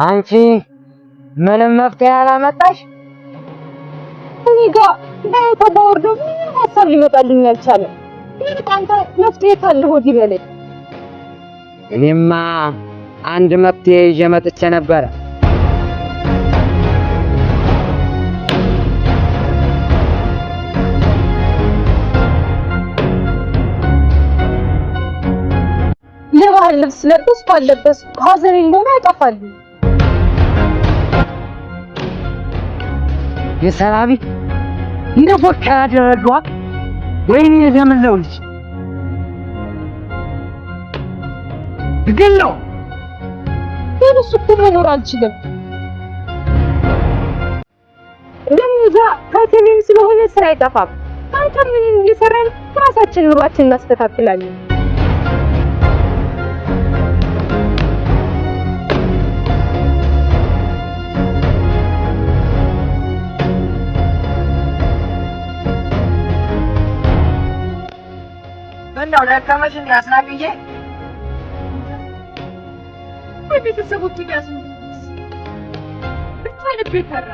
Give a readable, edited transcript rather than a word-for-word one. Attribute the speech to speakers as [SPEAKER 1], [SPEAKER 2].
[SPEAKER 1] አንቺ ምንም መፍትሄ አላመጣሽ?
[SPEAKER 2] እኔ ጋር ተባወርዶ ሀሳብ ሊመጣልኝ አልቻለም። አንተ መፍትሄ ካለህ ወዲህ በለኝ።
[SPEAKER 1] እኔማ አንድ መፍትሄ ይዤ መጥቼ ነበረ።
[SPEAKER 2] የባህል ልብስ ለበስኩ አልለበስኩ ሀዘን እንደሆነ ያጠፋል።
[SPEAKER 1] የሰላቢ እንደ ፎካ ያደረገዋል። ወይኔ የዘመነው ልጅ ግን ነው
[SPEAKER 2] እሱ እኮ መኖር አልችልም። ለምዛ ከተሜም ስለሆነ ስራ አይጠፋም። አንተ ምን እየሰራን ራሳችን ኑሯችን እናስተካክላለን።
[SPEAKER 1] ምነው ደከመሽ አስናቅዬ?
[SPEAKER 2] ቤተሰቦች ጋር ብቻ ልቤ ፈራ።